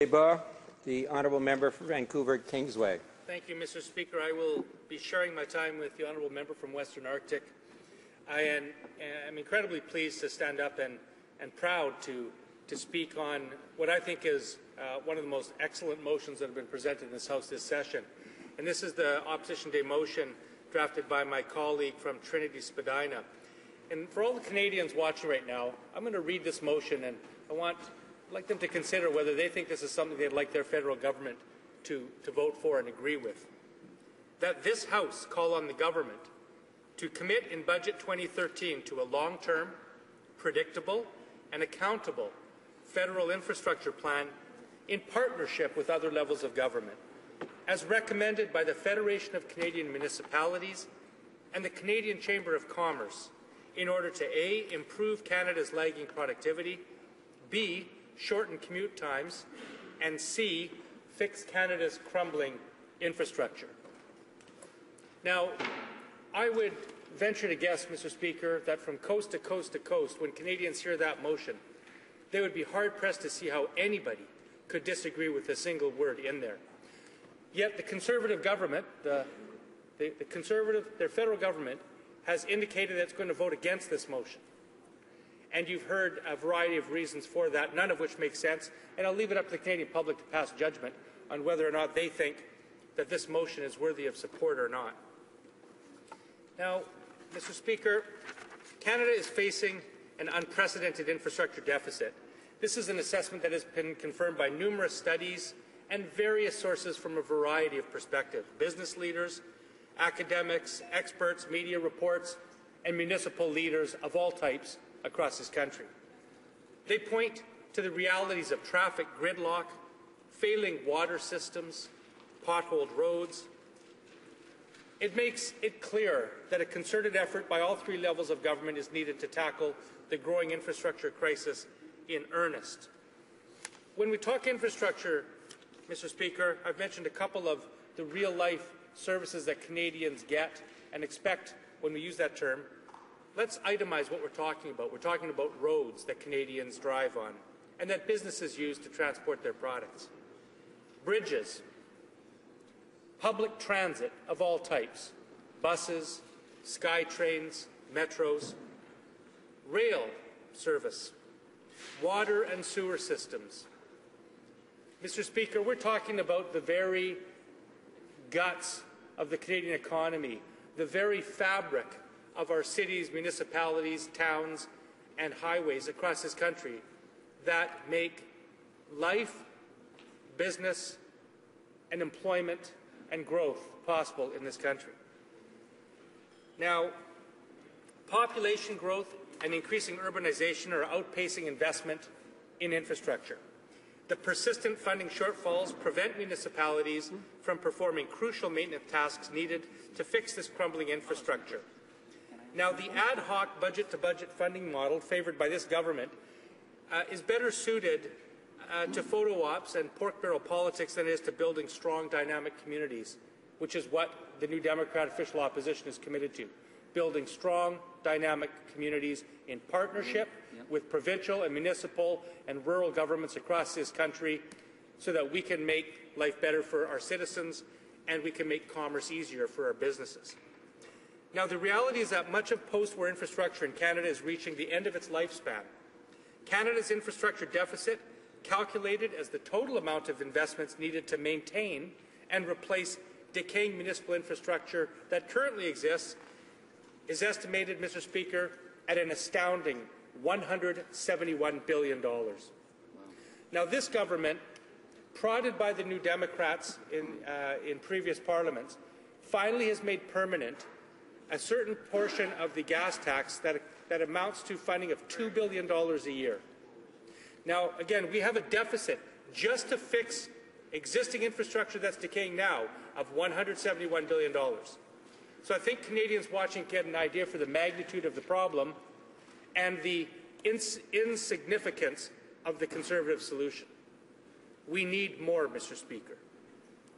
Débat, the honourable member for Vancouver Kingsway. Thank you, Mr. Speaker. I will be sharing my time with the honourable member from Western Arctic. I am incredibly pleased to stand up and proud to speak on what I think is one of the most excellent motions that have been presented in this House this session. And this is the Opposition Day motion drafted by my colleague from Trinity Spadina. And for all the Canadians watching right now, I'm going to read this motion, and I'd like them to consider whether they think this is something they'd like their federal government to vote for and agree with. That this House call on the government to commit in Budget 2013 to a long-term, predictable, and accountable federal infrastructure plan in partnership with other levels of government, as recommended by the Federation of Canadian Municipalities and the Canadian Chamber of Commerce, in order to A, improve Canada's lagging productivity, B, shorten commute times, and C, fix Canada's crumbling infrastructure. Now, I would venture to guess, Mr. Speaker, that from coast to coast to coast, when Canadians hear that motion, they would be hard-pressed to see how anybody could disagree with a single word in there. Yet the Conservative government, their federal government, has indicated that it's going to vote against this motion. And you've heard a variety of reasons for that, none of which make sense, and I'll leave it up to the Canadian public to pass judgment on whether or not they think that this motion is worthy of support or not. Now, Mr. Speaker, Canada is facing an unprecedented infrastructure deficit. This is an assessment that has been confirmed by numerous studies and various sources from a variety of perspectives: business leaders, academics, experts, media reports, and municipal leaders of all types across this country. They point to the realities of traffic gridlock, failing water systems, potholed roads. It makes it clear that a concerted effort by all three levels of government is needed to tackle the growing infrastructure crisis in earnest. When we talk infrastructure, Mr. Speaker, I've mentioned a couple of the real-life services that Canadians get and expect when we use that term. Let's itemize what we're talking about. We're talking about roads that Canadians drive on and that businesses use to transport their products. Bridges, public transit of all types, buses, sky trains, metros, rail service, water and sewer systems. Mr. Speaker, we're talking about the very guts of the Canadian economy, the very fabric of our cities, municipalities, towns, and highways across this country that make life, business, and employment and growth possible in this country. Now, population growth and increasing urbanization are outpacing investment in infrastructure. The persistent funding shortfalls prevent municipalities from performing crucial maintenance tasks needed to fix this crumbling infrastructure. Now, the ad hoc budget-to-budget funding model favoured by this government is better suited to photo ops and pork barrel politics than it is to building strong, dynamic communities, which is what the New Democrat official opposition is committed to, building strong, dynamic communities in partnership with provincial and municipal and rural governments across this country so that we can make life better for our citizens and we can make commerce easier for our businesses. Now, the reality is that much of post-war infrastructure in Canada is reaching the end of its lifespan. Canada's infrastructure deficit, calculated as the total amount of investments needed to maintain and replace decaying municipal infrastructure that currently exists, is estimated, Mr. Speaker, at an astounding $171 billion. Wow. Now, this government, prodded by the New Democrats in previous parliaments, finally has made permanent a certain portion of the gas tax that amounts to funding of $2 billion a year. Now, again, we have a deficit just to fix existing infrastructure that's decaying now of $171 billion. So I think Canadians watching get an idea for the magnitude of the problem and the insignificance of the Conservative solution. We need more, Mr. Speaker.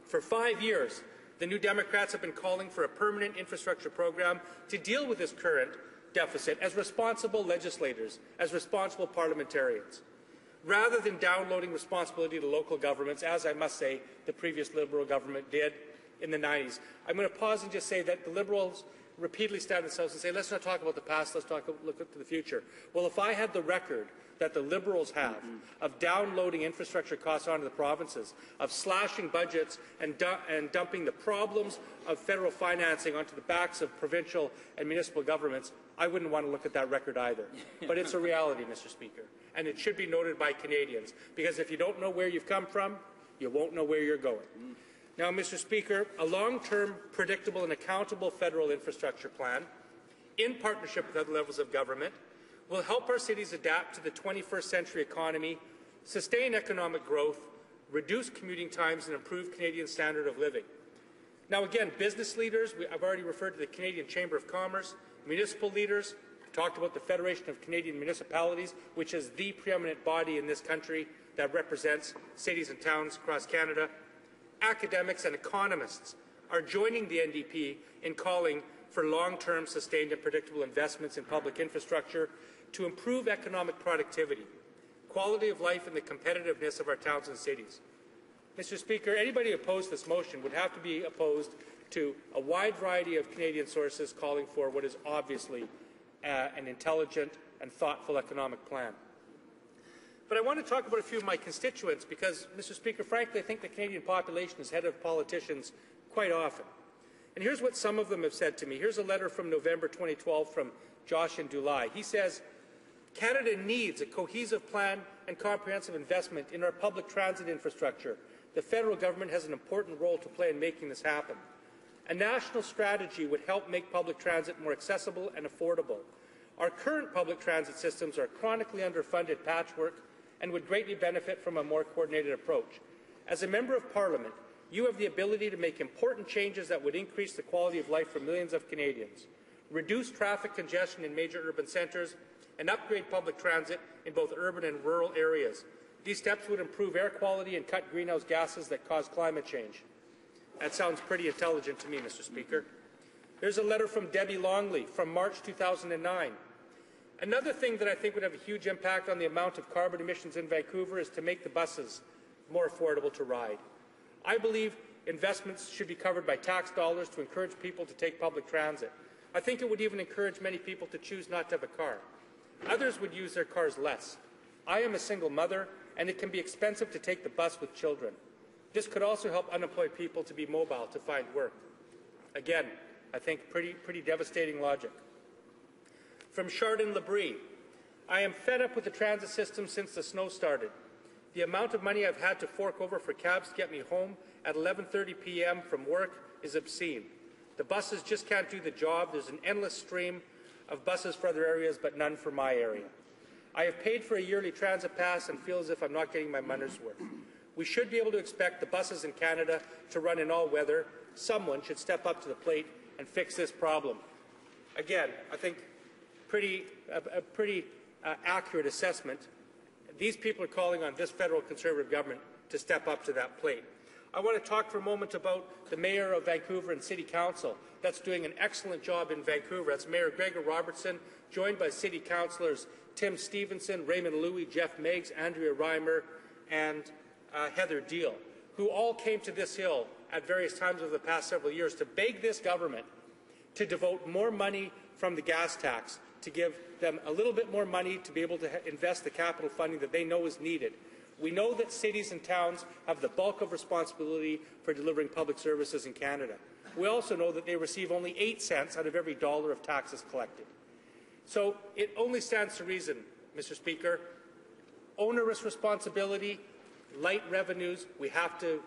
For 5 years, the New Democrats have been calling for a permanent infrastructure program to deal with this current deficit as responsible legislators, as responsible parliamentarians. rather than downloading responsibility to local governments, as I must say the previous Liberal government did in the 90s. I'm going to pause and just say that the Liberals repeatedly stand themselves and say, let's not talk about the past, let's look to the future. Well, if I had the record that the Liberals have of downloading infrastructure costs onto the provinces, of slashing budgets and dumping the problems of federal financing onto the backs of provincial and municipal governments, I wouldn't want to look at that record either. But it's a reality, Mr. Speaker, and it should be noted by Canadians, because if you don't know where you've come from, you won't know where you're going. Now, Mr. Speaker, a long-term, predictable and accountable federal infrastructure plan, in partnership with other levels of government, will help our cities adapt to the 21st century economy, sustain economic growth, reduce commuting times and improve Canadian standard of living. Now again, business leaders, I've already referred to the Canadian Chamber of Commerce, municipal leaders, talked about the Federation of Canadian Municipalities, which is the preeminent body in this country that represents cities and towns across Canada. Academics and economists are joining the NDP in calling for long-term, sustained and predictable investments in public infrastructure to improve economic productivity, quality of life and the competitiveness of our towns and cities. Mr. Speaker, anybody opposed to this motion would have to be opposed to a wide variety of Canadian sources calling for what is obviously an intelligent and thoughtful economic plan. But I want to talk about a few of my constituents because, Mr. Speaker, frankly, I think the Canadian population is ahead of politicians quite often. And here's what some of them have said to me. Here's a letter from November 2012 from Josh in Dulai. He says, Canada needs a cohesive plan and comprehensive investment in our public transit infrastructure. The federal government has an important role to play in making this happen. A national strategy would help make public transit more accessible and affordable. Our current public transit systems are chronically underfunded patchwork and would greatly benefit from a more coordinated approach. As a Member of Parliament, you have the ability to make important changes that would increase the quality of life for millions of Canadians, reduce traffic congestion in major urban centres, and upgrade public transit in both urban and rural areas. These steps would improve air quality and cut greenhouse gases that cause climate change. That sounds pretty intelligent to me, Mr. Speaker. Here's a letter from Debbie Longley from March 2009. Another thing that I think would have a huge impact on the amount of carbon emissions in Vancouver is to make the buses more affordable to ride. I believe investments should be covered by tax dollars to encourage people to take public transit. I think it would even encourage many people to choose not to have a car. Others would use their cars less. I am a single mother, and it can be expensive to take the bus with children. This could also help unemployed people to be mobile to find work. Again, I think pretty devastating logic. From Chardon Labrie, I am fed up with the transit system since the snow started. The amount of money I've had to fork over for cabs to get me home at 11:30 p.m. from work is obscene. The buses just can't do the job. There's an endless stream of buses for other areas, but none for my area. I have paid for a yearly transit pass and feel as if I'm not getting my money's worth. We should be able to expect the buses in Canada to run in all weather. Someone should step up to the plate and fix this problem. Again, I think a pretty accurate assessment. These people are calling on this federal Conservative government to step up to that plate. I want to talk for a moment about the Mayor of Vancouver and City Council that's doing an excellent job in Vancouver. That's Mayor Gregor Robertson, joined by City Councillors Tim Stevenson, Raymond Louie, Jeff Meigs, Andrea Reimer, and Heather Deal, who all came to this Hill at various times over the past several years to beg this government to devote more money from the gas tax, to give them a little bit more money to be able to invest the capital funding that they know is needed. We know that cities and towns have the bulk of responsibility for delivering public services in Canada. We also know that they receive only 8 cents out of every dollar of taxes collected. So it only stands to reason, Mr. Speaker, onerous responsibility, light revenues, we have to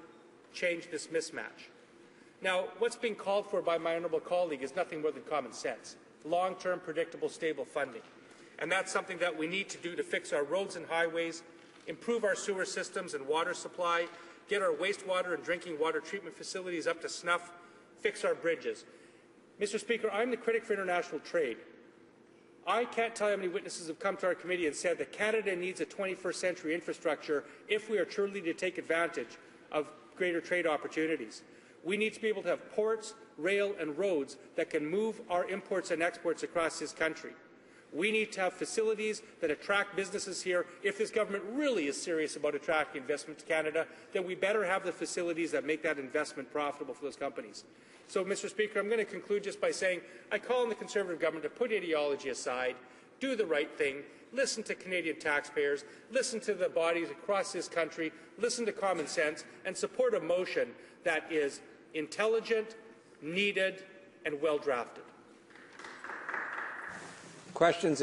change this mismatch. Now, what's being called for by my honourable colleague is nothing more than common sense. Long-term, predictable, stable funding. And that's something that we need to do to fix our roads and highways, improve our sewer systems and water supply, get our wastewater and drinking water treatment facilities up to snuff, fix our bridges. Mr. Speaker, I'm the critic for international trade. I can't tell you how many witnesses have come to our committee and said that Canada needs a 21st century infrastructure if we are truly to take advantage of greater trade opportunities. We need to be able to have ports, rail and roads that can move our imports and exports across this country. We need to have facilities that attract businesses here. If this government really is serious about attracting investment to Canada, then we better have the facilities that make that investment profitable for those companies. So, Mr. Speaker, I'm going to conclude just by saying I call on the Conservative government to put ideology aside, do the right thing, listen to Canadian taxpayers, listen to the bodies across this country, listen to common sense, and support a motion that is intelligent, needed, and well-drafted. Questions.